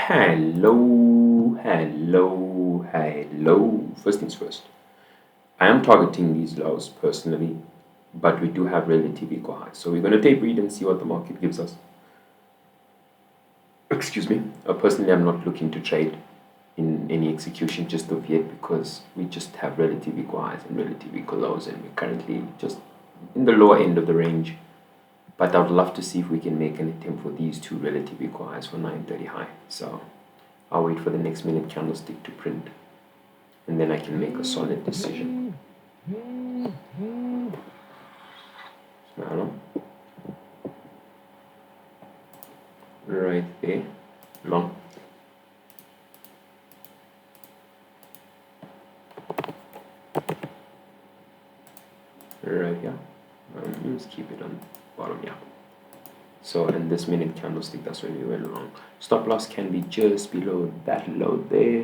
Hello. First things first. I am targeting these lows personally, but we do have relative equal highs. So we're going to tape read and see what the market gives us. Excuse me. Personally, I'm not looking to trade in any execution just of yet because we just have relative equal highs and relative equal lows, and we're currently just in the lower end of the range. But I would love to see if we can make an attempt for these two relative equal highs for 930 high. So I'll wait for the next minute candlestick to print, and then I can make a solid decision. Smile right there, long. Right here. Let's keep it on bottom, yeah. So in this minute candlestick, that's where we went wrong. Stop loss can be just below that low there.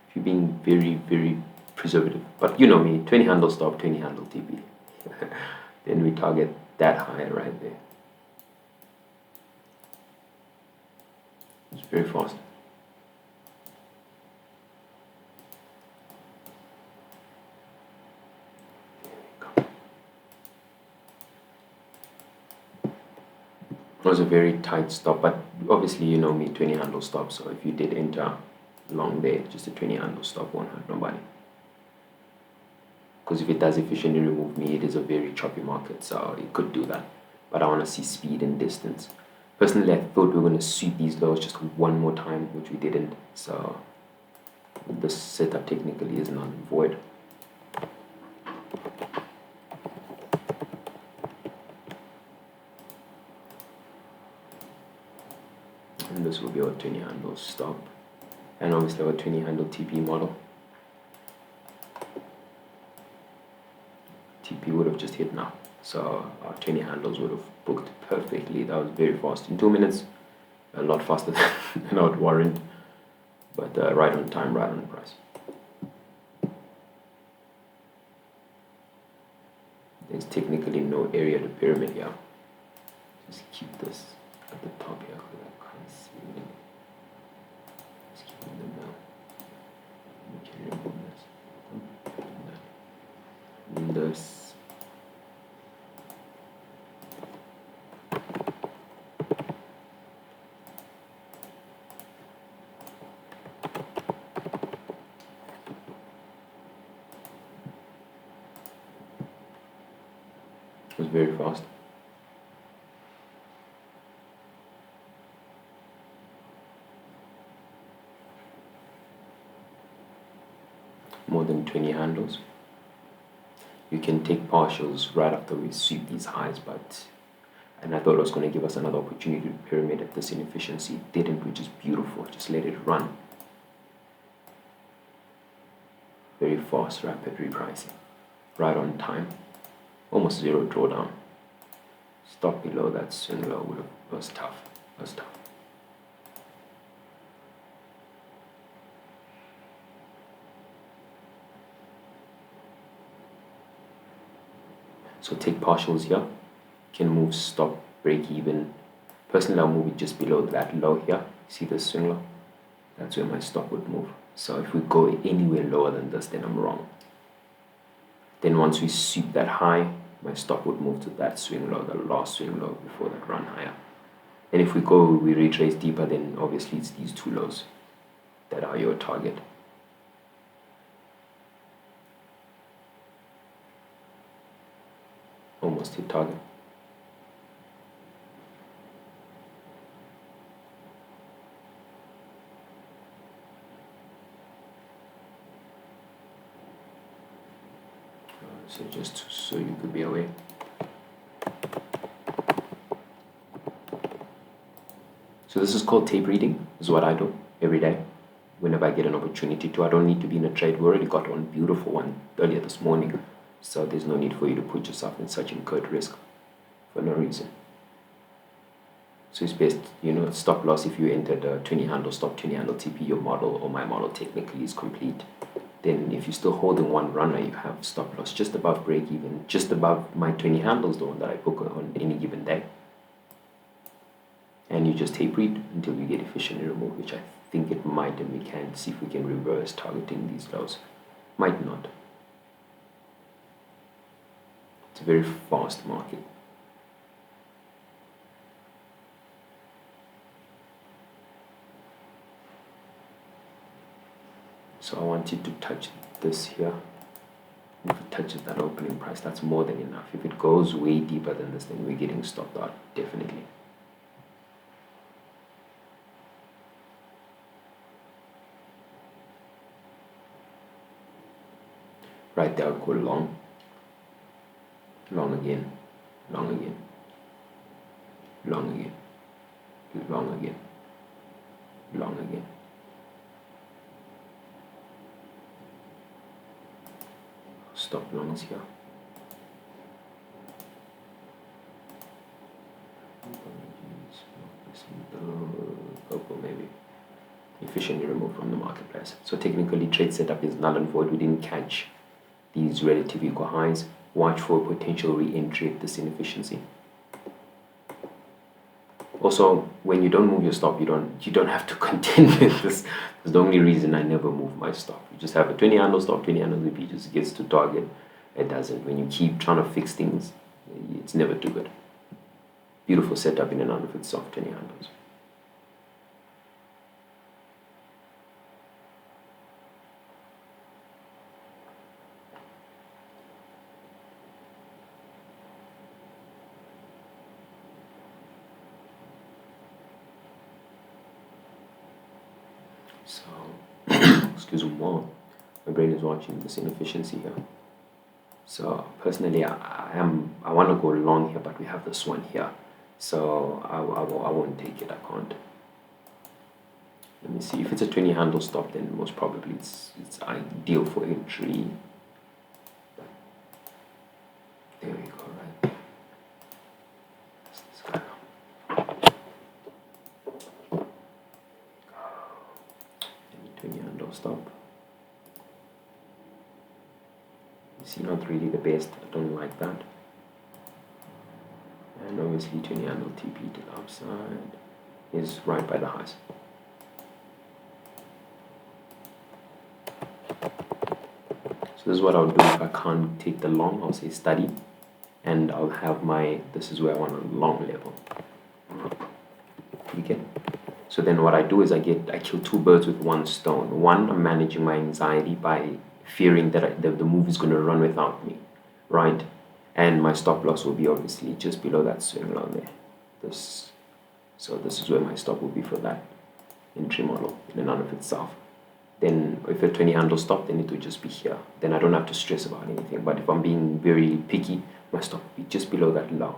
If you're being very, very preservative. But you know me, 20 handle stop, 20 handle TP. Then we target that high right there. It's very fast. It was a very tight stop, but obviously you know me, 20 handle stop, so if you did enter long there, just a 20 handle stop won't hurt nobody. Because if it does efficiently remove me, it is a very choppy market, so it could do that. But I want to see speed and distance. Personally, I thought we were going to sweep these lows just one more time, which we didn't, so this setup technically is null and void. And this will be our 20 handle stop, and obviously our 20 handle TP model. TP would have just hit now, so our 20 handles would have booked perfectly. That was very fast, in 2 minutes, a lot faster than I would warrant, but right on time, right on the price. There's technically no area to pyramid here. Just keep this at the top here because I can't see it. Just keep it in the middle. We can remove this. And this. It was very fast. More than 20 handles. You can take partials right after we sweep these highs, and I thought it was going to give us another opportunity to pyramid at this inefficiency. It didn't, which is beautiful. Just let it run. Very fast, rapid repricing. Right on time. Almost zero drawdown. Stop below that swing low was tough. So take partials here. Can move stop, break even. Personally, I'll move it just below that low here. See this swing low? That's where my stop would move. So if we go anywhere lower than this, then I'm wrong. Then once we sweep that high, my stop would move to that swing low, the last swing low before that run higher. And if we retrace deeper, then obviously it's these two lows that are your target. Almost hit target. So just so you could be aware. So this is called tape reading. This is what I do every day whenever I get an opportunity to. I don't need to be in a trade. We already got one beautiful one earlier this morning. So there's no need for you to put yourself in such incurred risk for no reason. So it's best, stop loss if you entered a 20 handle stop, 20 handle TP, your model or my model technically is complete. Then if you're still holding one runner, you have stop loss just above break even, just above my 20 handles, the one that I book on any given day. and you just tape read until you get efficiently removed, which I think it might, and we can see if we can reverse targeting these lows. Might not. It's a very fast market. So I want you to touch this here. If it touches that opening price, that's more than enough. If it goes way deeper than this, then we're getting stopped out, definitely. Right there, I'll go long. Long again. Long again. Long again. Long again. Long again. Stop longs here. Purple maybe. Efficiently removed from the marketplace. So technically trade setup is null and void. We didn't catch these relative equal highs. Watch for potential re-entry at this inefficiency. Also, when you don't move your stop, you don't have to contend with this. That's the only reason I never move my stop. You just have a 20 handle stop, 20 handle if it just gets to target. It doesn't. When you keep trying to fix things, it's never too good. Beautiful setup in and out of itself, 20 handles. So, excuse me, more. My brain is watching this inefficiency here. So personally, I want to go long here, but we have this one here. So I won't take it. I can't. Let me see. If it's a 20 handle stop, then most probably it's ideal for entry. There we go, right? This guy now. 20 handle stop. You see, not really the best. I don't like that. And obviously 20 handle TP to the upside is right by the highs. So this is what I'll do if I can't take the long. I'll say study, and I'll have my, this is where I want a long level. You get? So then what I do is I kill two birds with one stone. One, I'm managing my anxiety by fearing that the move is going to run without me, right? And my stop loss will be obviously just below that swing line there. So this is where my stop will be for that entry model in and of itself. Then if a 20 handle stop, then it will just be here. Then I don't have to stress about anything. But if I'm being very picky, my stop will be just below that low,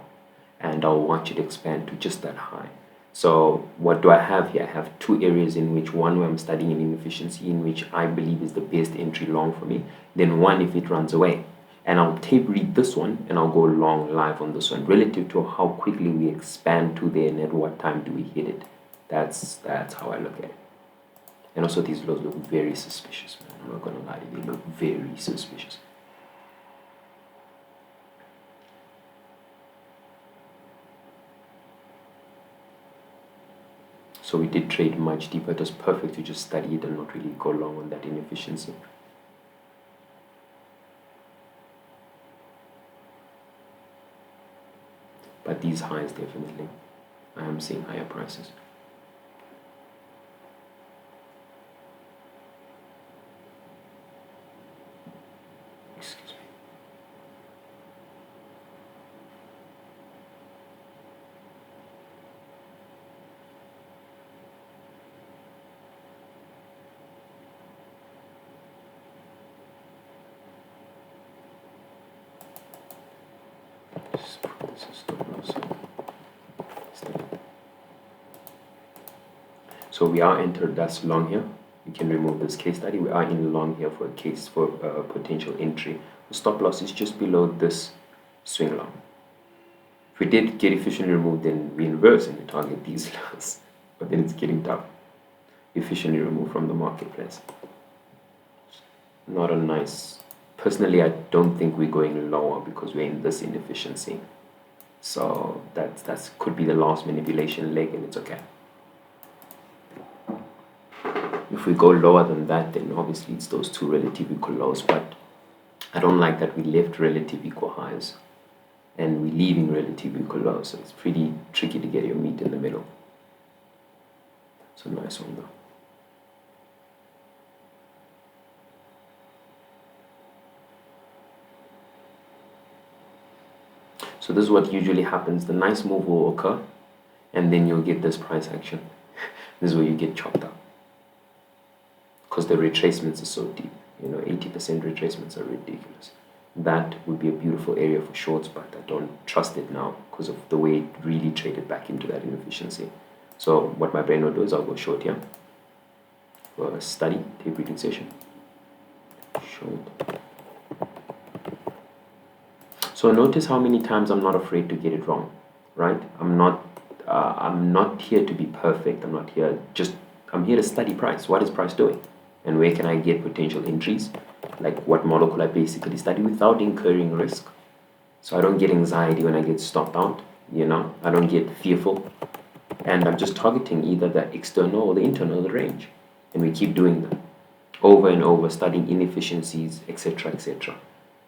and I'll watch it expand to just that high. So what do I have here? I have two areas in which one where I'm studying an inefficiency in which I believe is the best entry long for me. Then one if it runs away. And I'll tape read this one and I'll go long live on this one relative to how quickly we expand to there and at what time do we hit it. That's how I look at it. And also these lows look very suspicious, man. I'm not gonna lie to you, they look very suspicious. So we did trade much deeper. It was perfect to just study it and not really go long on that inefficiency. But these highs, definitely, I am seeing higher prices. Excuse me. Just put this as stop loss. So we are entered, that's long here. We can remove this case study. We are in long here for a case for potential entry. The stop loss is just below this swing long. If we did get efficiently removed, then we inverse and we target these lows. But then it's getting tough. Efficiently removed from the marketplace. Not a nice. Personally, I don't think we're going lower because we're in this inefficiency. So that's could be the last manipulation leg, and it's okay. If we go lower than that, then obviously it's those two relative equal lows, but I don't like that we left relative equal highs and we're leaving relative equal lows, so it's pretty tricky to get your meat in the middle. So nice one though. So this is what usually happens. The nice move will occur, and then you'll get this price action. This is where you get chopped up, because the retracements are so deep. 80% retracements are ridiculous. That would be a beautiful area for shorts, but I don't trust it now because of the way it really traded back into that inefficiency. So what my brain will do is I'll go short here for a study tape reading session. Short. So notice how many times I'm not afraid to get it wrong, right? I'm not here to be perfect. I'm here to study price. What is price doing? And where can I get potential entries? Like what model could I basically study without incurring risk? So I don't get anxiety when I get stopped out, I don't get fearful. And I'm just targeting either the external or the internal of the range. And we keep doing that over and over, studying inefficiencies, etc., etc.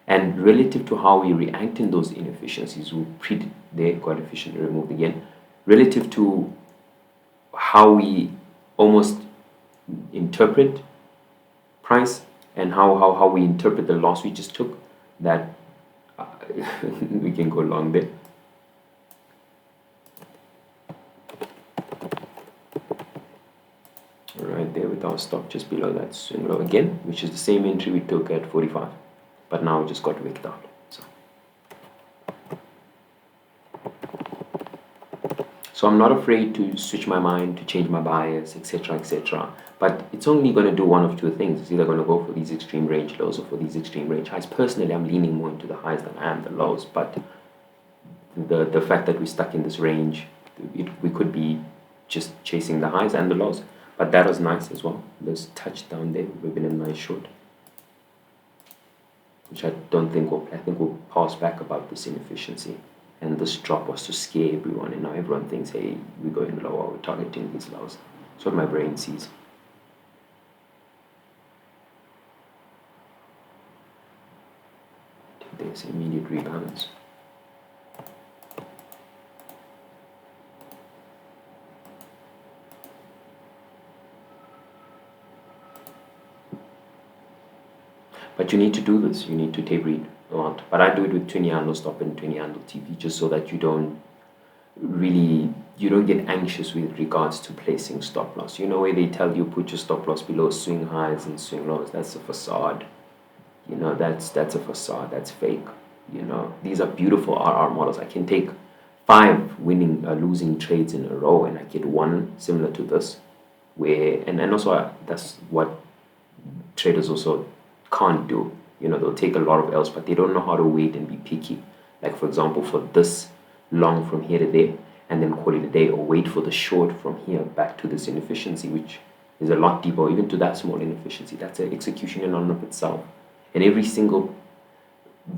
And relative to how we react in those inefficiencies, we'll there, quite efficiently removed again, relative to how we almost interpret price and how we interpret the loss we just took, that we can go long there. Right there with our stop just below that swing low again, which is the same entry we took at 45, but now we just got wicked out. So I'm not afraid to switch my mind, to change my bias, etc., etc. But it's only going to do one of two things. It's either going to go for these extreme range lows or for these extreme range highs. Personally, I'm leaning more into the highs than I am the lows. But the fact that we're stuck in this range, we could be just chasing the highs and the lows. But that was nice as well. This touch down there, we've been a nice short, which I think we'll pass back about this inefficiency. And this drop was to scare everyone, and now everyone thinks, hey, we're going lower, we're targeting these lows. That's what my brain sees. There's immediate rebalance. But you need to do this. You need to tape read a lot. But I do it with 20 handle stop and 20 handle TP, just so that you don't get anxious with regards to placing stop loss. Where they tell you put your stop loss below swing highs and swing lows. That's a facade. That's a facade. That's fake. These are beautiful RR models. I can take 5 losing trades in a row, and I get one similar to this, and also that's what traders also can't do. They'll take a lot of L's, but they don't know how to wait and be picky. Like, for example, for this long from here to there, and then call it a day, or wait for the short from here back to this inefficiency, which is a lot deeper, or even to that small inefficiency. That's an execution in and of itself. And every single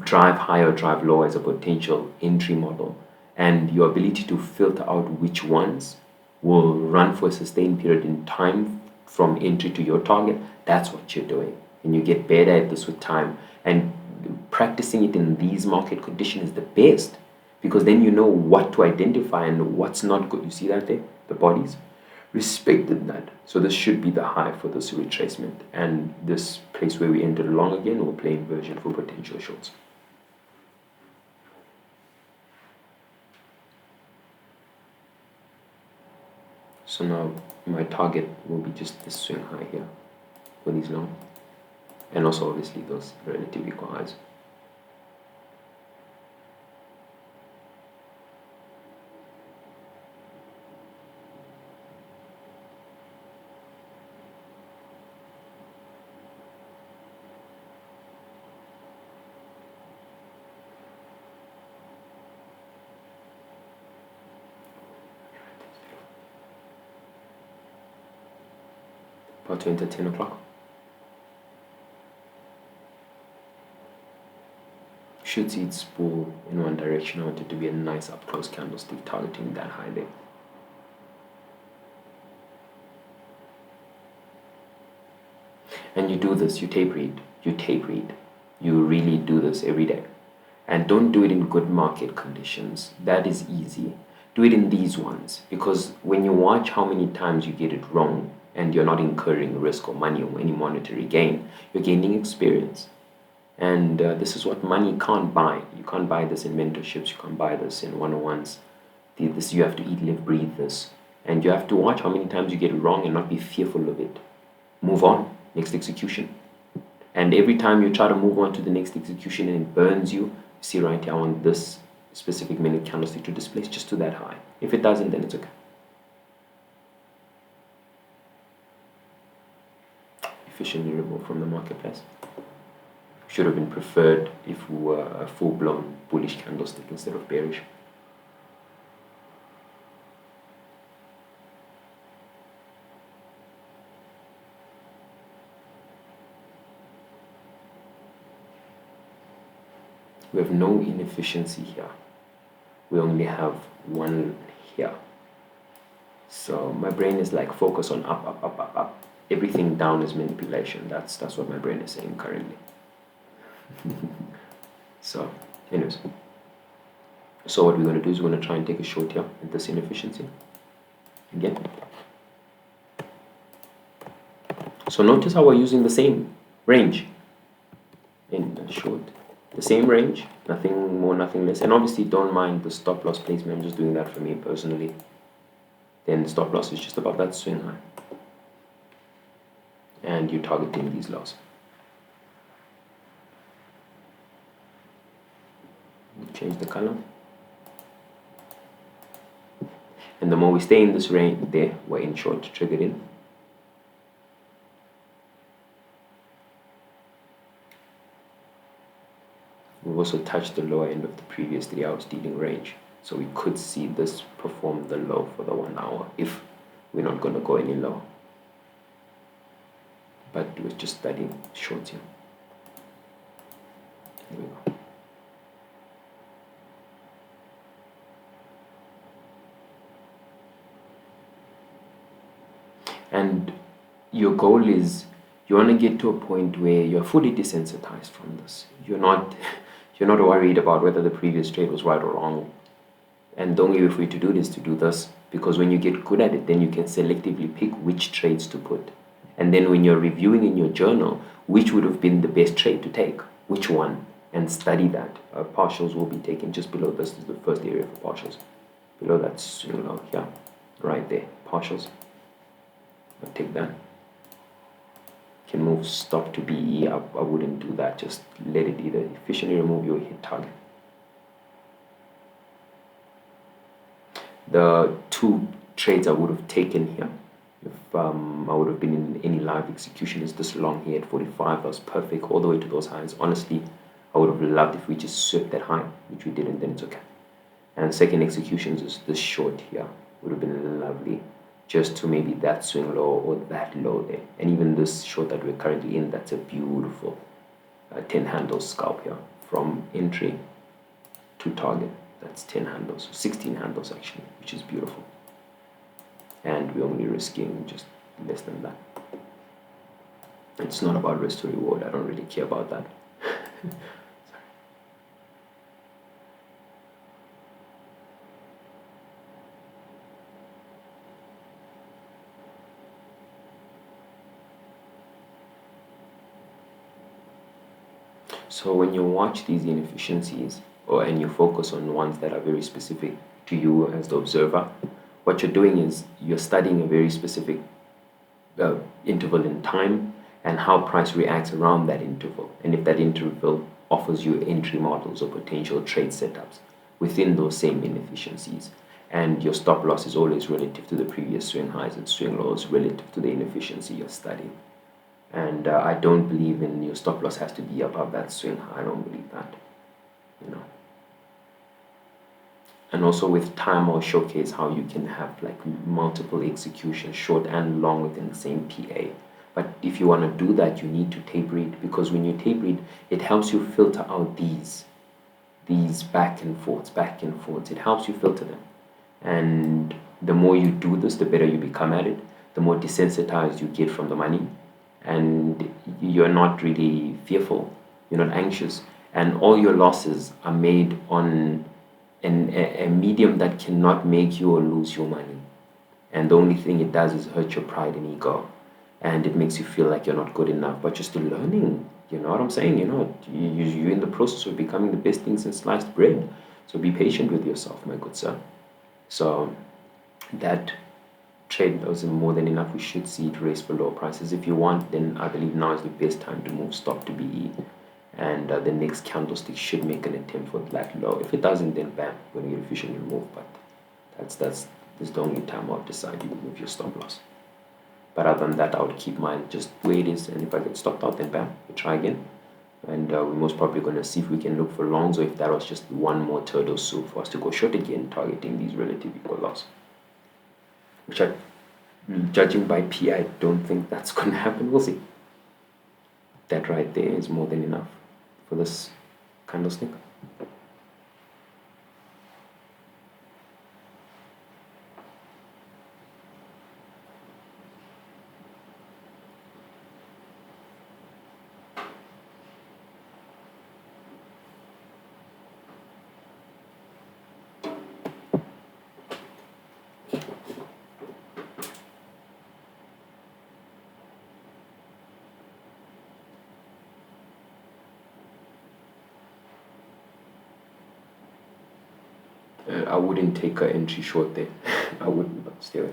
drive high or drive low as a potential entry model, and your ability to filter out which ones will run for a sustained period in time from entry to your target, that's what you're doing. And you get better at this with time, and practicing it in these market conditions is the best, because then you know what to identify and what's not good. You see that there? The bodies respected that. So this should be the high for this retracement, and this place where we entered long again will play inversion for potential shorts. So now my target will be just this swing high here for these long, and also obviously those relative equal highs. About to enter 10 o'clock. should see it spool in one direction. I want it to be a nice up close candlestick targeting that high there. And you do this, you tape read, you really do this every day. And don't do it in good market conditions. That is easy. Do it in these ones, because when you watch how many times you get it wrong and you're not incurring risk or money or any monetary gain, you're gaining experience. And this is what money can't buy. You can't buy this in mentorships, you can't buy this in one-on-ones. This, you have to eat, live, breathe this. And you have to watch how many times you get it wrong and not be fearful of it. Move on, next execution. And every time you try to move on to the next execution and it burns you, see right here, I want this specific minute candlestick to displace just to that high. If it doesn't, then it's okay. Efficiently removed from the marketplace. Should have been preferred if we were a full-blown bullish candlestick instead of bearish. We have no inefficiency here. We only have one here. So my brain is like, focus on up, up, up, up, up. Everything down is manipulation. That's what my brain is saying currently. So, anyways. So what we're going to do is we're going to try and take a short here at this inefficiency. Again. So notice how we're using the same range in a short. The same range, nothing more, nothing less. And obviously don't mind the stop loss placement. I'm just doing that for me personally. Then the stop loss is just above that swing high. And you're targeting these lows. Change the color. And the more we stay in this range there, we're in short, triggered in. We've also touched the lower end of the previous 3 hours dealing range. So we could see this perform the low for the 1 hour if we're not going to go any lower. But we're just studying shorts here. Here we go. And your goal is you want to get to a point where you're fully desensitized from this. You're not worried about whether the previous trade was right or wrong. And the only way for you to do this is to do this, because when you get good at it, then you can selectively pick which trades to put. And then when you're reviewing in your journal, which would have been the best trade to take, which one, and study that. Partials will be taken just below this. This is the first area for partials. Below that swing low here, right there, partials. I'll take that. Can move stop to BE. I wouldn't do that. Just let it either efficiently remove your hit target. The 2 trades I would have taken here, if I would have been in any live execution, is this long here at 45. That was perfect all the way to those highs. Honestly, I would have loved if we just swept that high, which we didn't. Then it's okay. And second executions is this short here. Would have been lovely. Just to maybe that swing low or that low there. And even this short that we're currently in, that's a beautiful 10 handles scalp here from entry to target. That's 10 handles, 16 handles actually, which is beautiful. And we're only risking just less than that. It's not about risk to reward. I don't really care about that. So when you watch these inefficiencies, and you focus on ones that are very specific to you as the observer, what you're doing is you're studying a very specific interval in time and how price reacts around that interval. And if that interval offers you entry models or potential trade setups within those same inefficiencies. And your stop loss is always relative to the previous swing highs and swing lows relative to the inefficiency you're studying. And I don't believe in your stop loss has to be above that swing high. I don't believe that, you know. And also with time, I'll showcase how you can have like multiple executions, short and long, within the same PA. But if you want to do that, you need to tape read, because when you tape read, it helps you filter out these these back and forths, back and forths. It helps you filter them. And the more you do this, the better you become at it, the more desensitized you get from the money, and you're not really fearful, you're not anxious, and all your losses are made on a medium that cannot make you or lose your money. And the only thing it does is hurt your pride and ego, and it makes you feel like you're not good enough, but you're still learning. You know what I'm saying? You're in the process of becoming the best thing since sliced bread. So be patient with yourself, my good sir. So that trade was more than enough. We should see it race for lower prices. If you want, then I believe now is the best time to move stop to BE. And the next candlestick should make an attempt for that low. If it doesn't, then bam, we're going to get officially removed. But that's the only time I'll decide you remove your stop loss. But other than that, I would keep mine just the way it is. And if I get stopped out, then bam, we try again. And we're most probably going to see if we can look for longs, or if that was just one more turtle soup for us to go short again, targeting these relative equal loss. Which judging by P, I don't think that's going to happen. We'll see. That right there is more than enough for this candlestick. I wouldn't take an entry short there. I wouldn't, but stay away.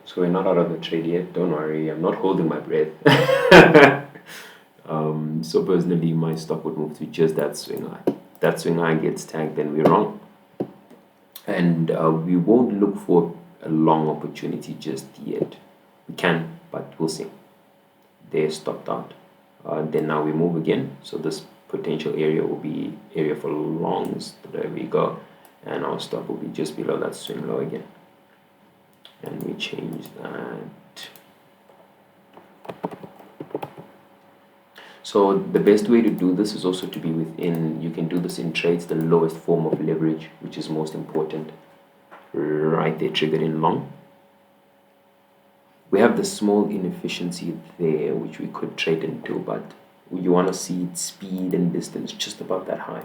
So we're not out of the trade yet. Don't worry, I'm not holding my breath. So personally, my stop would move to just that swing high. That swing high gets tagged, then we're wrong. And we won't look for a long opportunity just yet. We can, but we'll see. They're stopped out. Then now we move again. So this potential area will be area for longs. There we go. And our stop will be just below that swing low again. And we change that. So the best way to do this is also to be within, you can do this in trades, the lowest form of leverage, which is most important. Right there, triggered in long. We have the small inefficiency there, which we could trade into, but you want to see its speed and distance just about that high.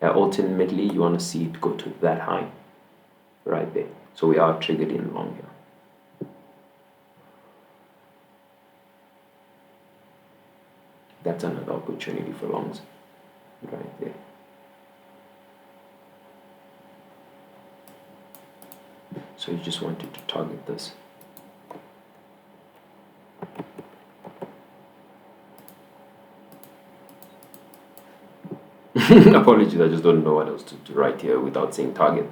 Ultimately, you want to see it go to that high, right there. So we are triggered in long here. That's another opportunity for longs, right there. So you just wanted to target this. Apologies, I just don't know what else to write here without saying target,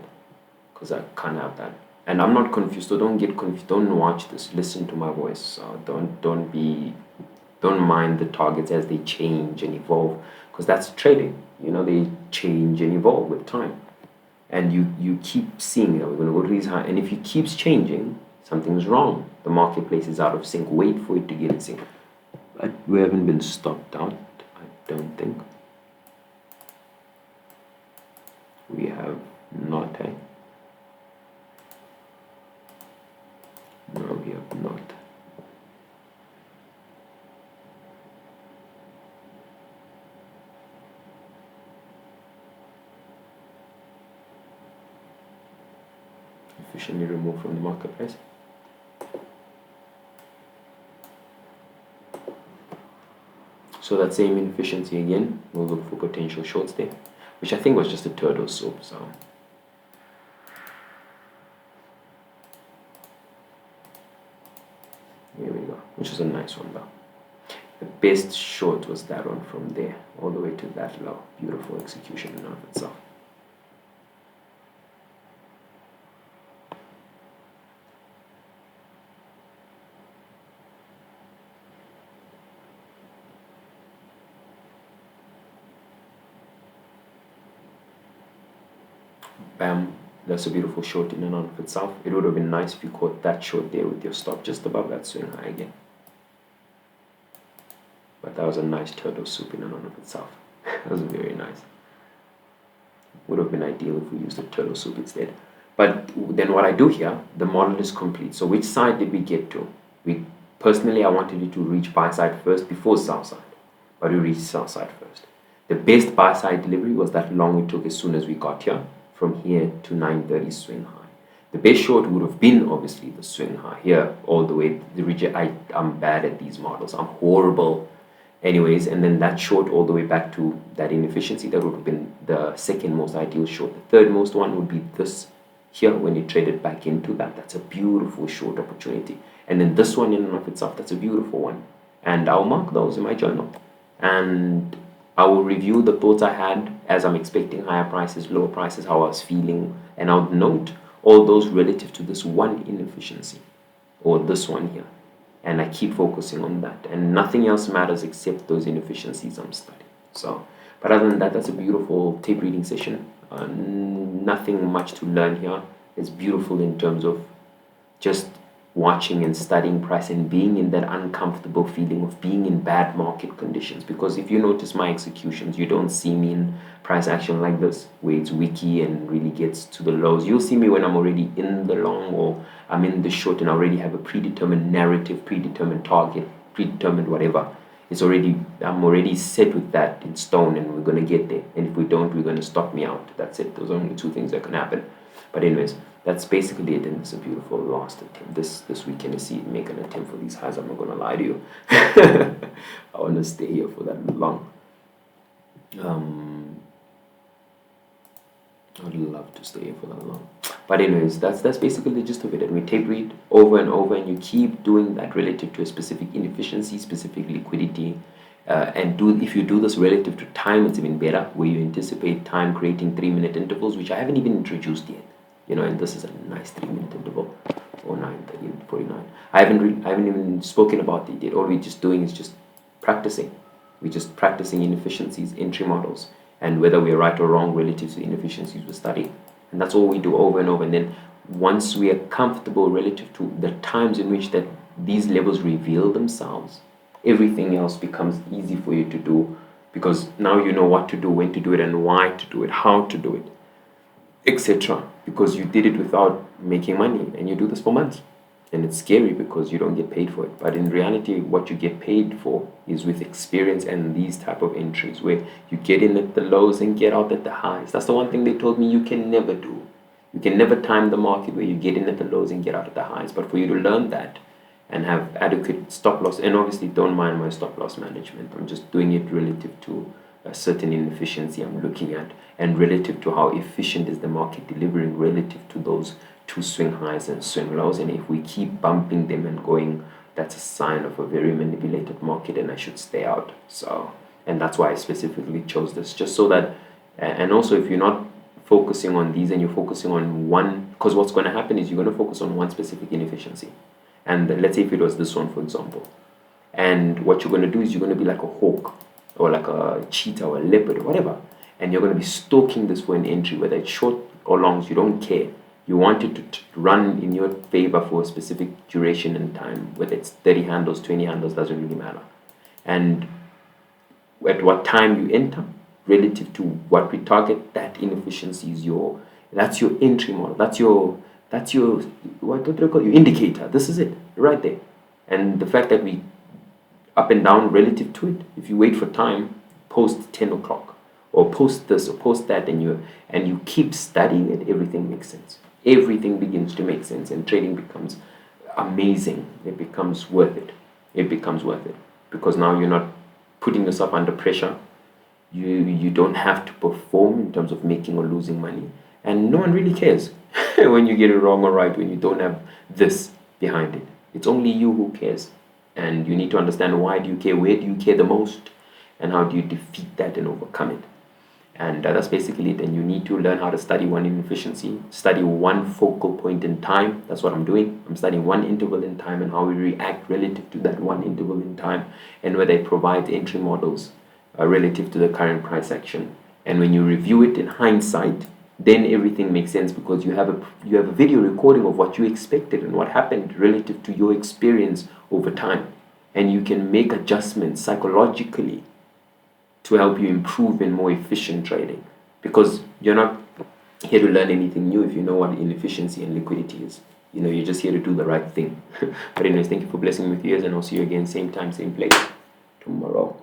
because I can't have that. And I'm not confused, so don't get confused. Don't watch this. Listen to my voice. Don't mind the targets as they change and evolve, because that's trading. They change and evolve with time, and you keep seeing that we're going to go to these high. And if it keeps changing, something's wrong. The marketplace is out of sync. Wait for it to get in sync. But we haven't been stopped out, I don't think. We have not, eh? No, we have not. Officially removed from the marketplace. So that same inefficiency again, we'll look for potential shorts there, which I think was just a turtle soup. So here we go, which is a nice one though. The best short was that one from there all the way to that low. Beautiful execution in and of itself. Bam, that's a beautiful short in and of itself. It would have been nice if you caught that short there with your stop just above that swing high again. But that was a nice turtle soup in and of itself. That was very nice. Would have been ideal if we used a turtle soup instead. But then what I do here, the model is complete. So which side did we get to? Personally, I wanted it to reach buy side first before sell side. But we reached sell side first. The best buy side delivery was that long we took as soon as we got here, from here to 930 swing high. The best short would have been obviously the swing high here all the way. I'm bad at these models. I'm horrible. Anyways, and then that short all the way back to that inefficiency, that would have been the second most ideal short. The third most one would be this here when you trade it back into that. That's a beautiful short opportunity. And then this one in and of itself, that's a beautiful one. And I'll mark those in my journal. And I will review the thoughts I had as I'm expecting higher prices, lower prices, how I was feeling, and I'll note all those relative to this one inefficiency or this one here. And I keep focusing on that, and nothing else matters except those inefficiencies I'm studying. So, but other than that, that's a beautiful tape reading session. Nothing much to learn here. It's beautiful in terms of just watching and studying price and being in that uncomfortable feeling of being in bad market conditions. Because if you notice my executions, you don't see me in price action like this, where it's wiki and really gets to the lows. You'll see me when I'm already in the long or I'm in the short and I already have a predetermined narrative, predetermined target, predetermined whatever. I'm already set with that in stone, and we're going to get there. And if we don't, we're going to stop me out. That's it. Those are only two things that can happen. But anyways, that's basically it, and it's a beautiful last attempt. This weekend you see make an attempt for these highs. I'm not going to lie to you. I want to stay here for that long. I'd love to stay here for that long. But anyways, that's basically the gist of it. And we tape read over and over, and you keep doing that relative to a specific inefficiency, specific liquidity. If you do this relative to time, it's even better, where you anticipate time creating 3-minute intervals, which I haven't even introduced yet. And this is a nice 3-minute interval, or 9:30, 49. I haven't even spoken about it yet. All we're just doing is just practicing. We're just practicing inefficiencies, entry models, and whether we're right or wrong relative to the inefficiencies we're studying. And that's all we do over and over. And then once we are comfortable relative to the times in which that these levels reveal themselves, everything else becomes easy for you to do, because now you know what to do, when to do it, and why to do it, how to do it, etc. Because you did it without making money, and you do this for months. And it's scary because you don't get paid for it. But in reality, what you get paid for is with experience and these type of entries, where you get in at the lows and get out at the highs. That's the one thing they told me you can never do. You can never time the market where you get in at the lows and get out at the highs. But for you to learn that and have adequate stop loss, and obviously don't mind my stop loss management. I'm just doing it relative to a certain inefficiency I'm looking at, and relative to how efficient is the market delivering relative to those two swing highs and swing lows. And if we keep bumping them and going, that's a sign of a very manipulated market, and I should stay out. So, and that's why I specifically chose this, just so that, and also if you're not focusing on these and you're focusing on one, because what's going to happen is you're going to focus on one specific inefficiency. And let's say if it was this one, for example, and what you're going to do is you're going to be like a hawk or like a cheetah or a leopard or whatever, and you're going to be stalking this for an entry, whether it's short or long, you don't care. You want it to run in your favor for a specific duration and time, whether it's 30 handles, 20 handles, doesn't really matter. And at what time you enter, relative to what we target, that inefficiency is that's your entry model. That's your what do they call your indicator. This is it right there. And the fact that we up and down relative to it, if you wait for time, post 10 o'clock or post this or post that, and you keep studying it, everything makes sense. Everything begins to make sense, and trading becomes amazing. It becomes worth it. It becomes worth it because now you're not putting yourself under pressure. You don't have to perform in terms of making or losing money, and no one really cares when you get it wrong or right, when you don't have this behind it. It's only you who cares, and you need to understand why do you care, where do you care the most, and how do you defeat that and overcome it. And that's basically it. And you need to learn how to study one inefficiency, study one focal point in time. That's what I'm doing. I'm studying one interval in time and how we react relative to that one interval in time, and whether it provides entry models relative to the current price action. And when you review it in hindsight, then everything makes sense, because you have a video recording of what you expected and what happened relative to your experience over time, and you can make adjustments psychologically to help you improve in more efficient trading, because you're not here to learn anything new if you know what inefficiency and liquidity is. You're just here to do the right thing. But anyways, thank you for blessing me with ears, and I'll see you again same time, same place tomorrow.